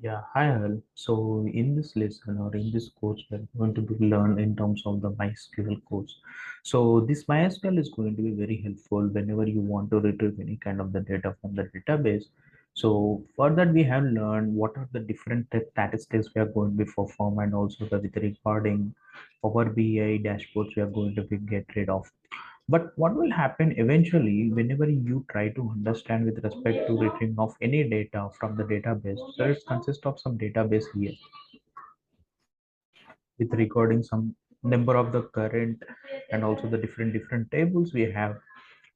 Yeah, hi Al. So in this lesson or in this course, we're going to be learn in terms of the MySQL course. So this MySQL is going to be very helpful whenever you want to retrieve any kind of the data from the database. So for that, we have learned what are the different statistics we are going to be perform, and also the with recording Power BI dashboards we are going to be get rid of. But what will happen eventually whenever you try to understand with respect to retrieving of any data from the database? So it consists of some database here with recording some number of the current and also the different tables we have.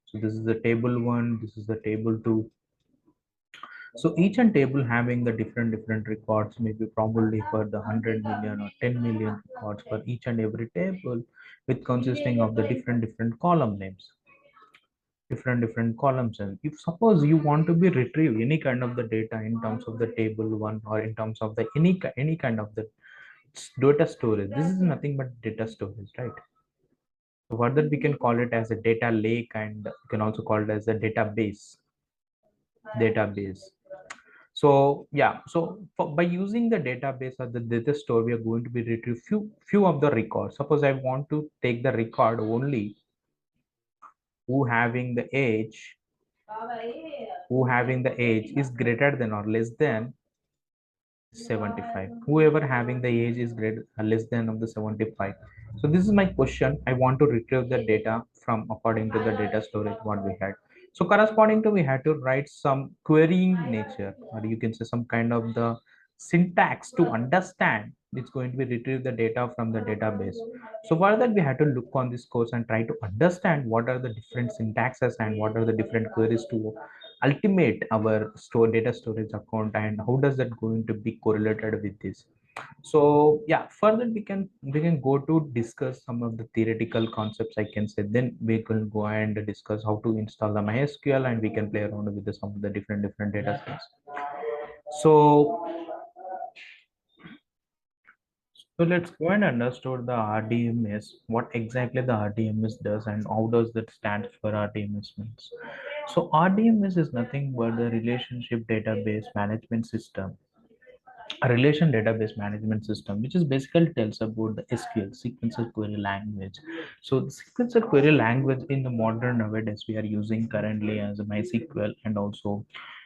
So this is the table one, this is the table two. So each and table having the different records, maybe probably for the 100 million or 10 million records for each and every table, with consisting of the different column names, different columns. And if suppose you want to be retrieve any kind of the data in terms of the table one, or in terms of the any kind of the data storage, this is nothing but data storage, right? So for that we can call it as a data lake, and you can also call it as a database. So yeah, so by using the database or the data store, we are going to be retrieve few of the records. Suppose I want to take the record only who having the age is greater than or less than 75. Whoever having the age is greater less than of the 75. So this is my question. I want to retrieve the data from according to the data storage what we had. So corresponding to, we had to write some querying nature, or you can say some kind of the syntax to understand it's going to be retrieve the data from the database. So for that we had to look on this course and try to understand what are the different syntaxes and what are the different queries to ultimate our store data storage account, and how does that going to be correlated with this. So yeah, further we can go to discuss some of the theoretical concepts, I can say. Then we can go and discuss how to install the MySQL, and we can play around with some of the different data sets. So so let's go and understand the RDMS, what exactly the RDMS does and how does that stand for RDMS means. So RDMS is nothing but the relationship database management system, a relation database management system, which is basically tells about the SQL, sequential query language. So the sequential query language in the modern nowadays we are using currently as a MySQL, and also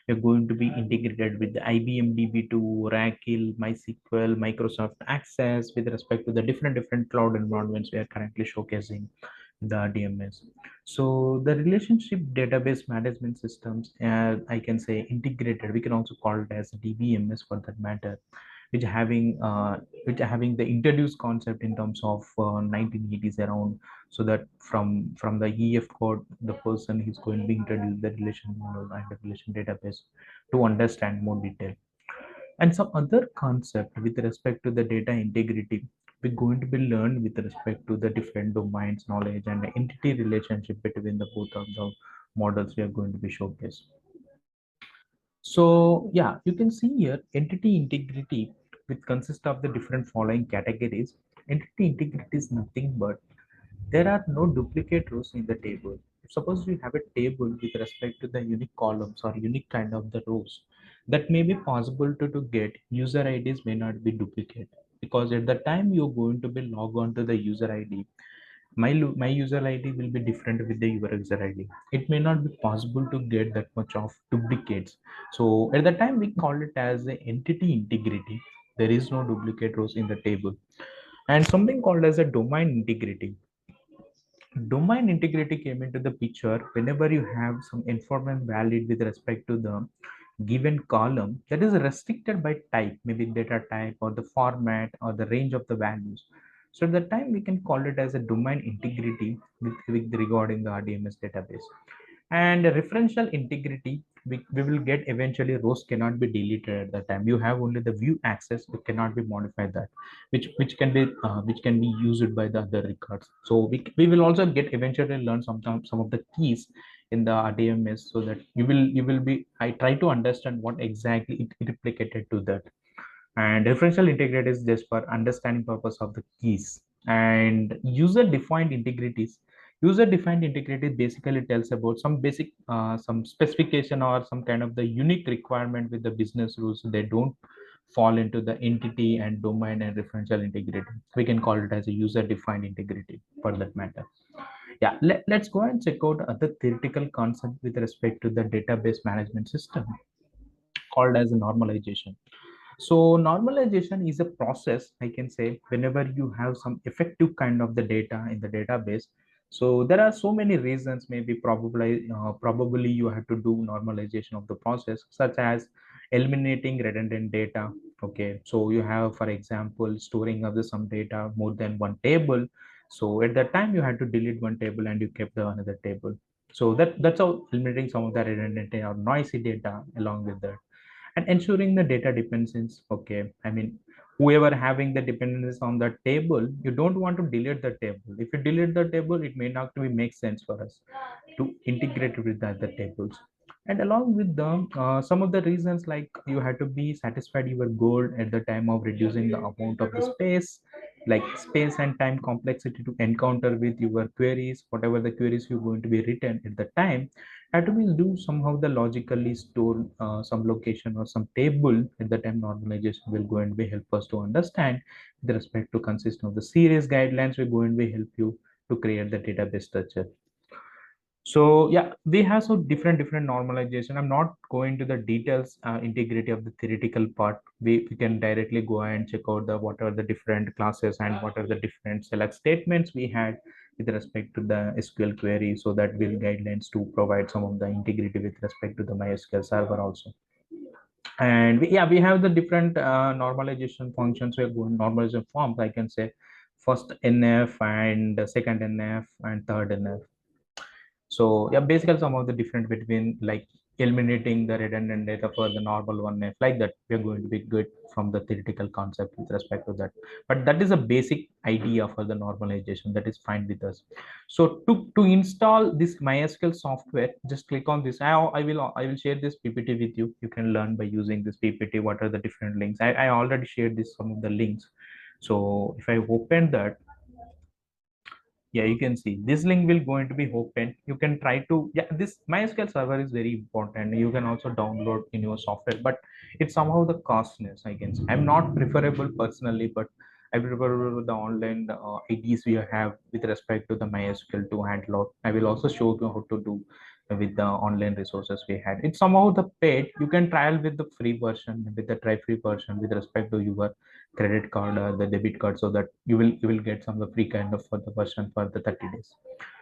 we're going to be integrated with the IBM DB2, Oracle, MySQL, Microsoft Access with respect to the different cloud environments we are currently showcasing the DMS. So the relationship database management systems, I can say integrated. We can also call it as DBMS for that matter, which having the introduced concept in terms of 1980s around. So that from the EF code, the person is going to be introduced the relation model and the relation database to understand more detail. And some other concept with respect to the data integrity, we're going to be learned with respect to the different domains knowledge and the entity relationship between the both of the models we are going to be showcased. So yeah, you can see here entity integrity, which consists of the different following categories. Entity integrity is nothing but there are no duplicate rows in the table. Suppose we have a table with respect to the unique columns or unique kind of the rows, that may be possible to get user IDs may not be duplicate, because at the time you're going to be log on to the user ID, my user ID will be different with the your user ID. It may not be possible to get that much of duplicates. So at the time we call it as the entity integrity. There is no duplicate rows in the table. And something called as a domain integrity. Domain integrity came into the picture whenever you have some information valid with respect to the given column that is restricted by type, maybe data type or the format or the range of the values. So at the time we can call it as a domain integrity with regarding the RDMS database. And referential integrity, we will get eventually rows cannot be deleted at the time. You have only the view access, it cannot be modified that, which can be used by the other records. So we will also get eventually learn sometimes some of the keys in the RDMS, so that you will be, I try to understand what exactly it replicated to that. And differential integrity is just for understanding purpose of the keys. And user defined integrities User defined integrity basically tells about some basic some specification or some kind of the unique requirement with the business rules. They don't fall into the entity and domain and referential integrity. We can call it as a user defined integrity for that matter. Yeah, let's go and check out other theoretical concept with respect to the database management system called as a normalization. So normalization is a process, I can say, whenever you have some effective kind of the data in the database. So there are so many reasons, maybe probably you have to do normalization of the process, such as eliminating redundant data. Okay, so you have, for example, storing of the some data more than one table. So at that time you had to delete one table and you kept the another table. So that's how eliminating some of the redundant or noisy data along with that. And ensuring the data dependencies. Okay, I mean, whoever having the dependencies on the table, you don't want to delete the table. If you delete the table, it may not be make sense for us to integrate with the other tables. And along with them, some of the reasons, like you had to be satisfied your goal at the time of reducing the amount of the space, like space and time complexity to encounter with your queries, whatever the queries you're going to be written at the time, had to be do somehow the logically store some location or some table. At the time, normalization will go and be help us to understand with respect to consist of the series guidelines. We're going to be help you to create the database structure. So yeah, we have so different normalization. I'm not going to the details integrity of the theoretical part. We can directly go and check out the what are the different classes and what are the different select statements we had with respect to the SQL query, so that will guidelines to provide some of the integrity with respect to the MySQL server also. And we have the different normalization functions. We're going normalization forms, I can say, first NF and second NF and third NF. So yeah, basically some of the difference between like eliminating the redundant data for the normal one, if like that, we're going to be good from the theoretical concept with respect to that. But that is a basic idea for the normalization. That is fine with us. So to install this MySQL software, just click on this. I will share this PPT with you. You can learn by using this PPT. What are the different links? I already shared this some of the links. So if I open that, yeah, you can see this link will going to be open. You can try to, yeah, this MySQL server is very important. You can also download in your software, but it's somehow the costness, I can say. I'm not preferable personally, but I prefer the online IDs we have with respect to the MySQL to handle out. I will also show you how to do with the online resources we had. It's somehow the paid. You can trial with the free version, with the try free version with respect to your credit card or the debit card, so that you will get some of the free kind of for the version for the 30 days.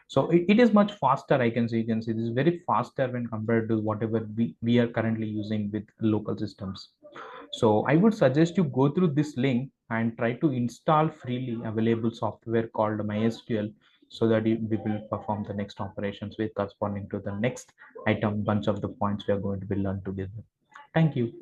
So it is much faster, I can say. You can see this is very faster when compared to whatever we are currently using with local systems. So I would suggest you go through this link and try to install freely available software called MySQL, so that we will perform the next operations with corresponding to the next item bunch of the points we are going to be learned together. Thank you.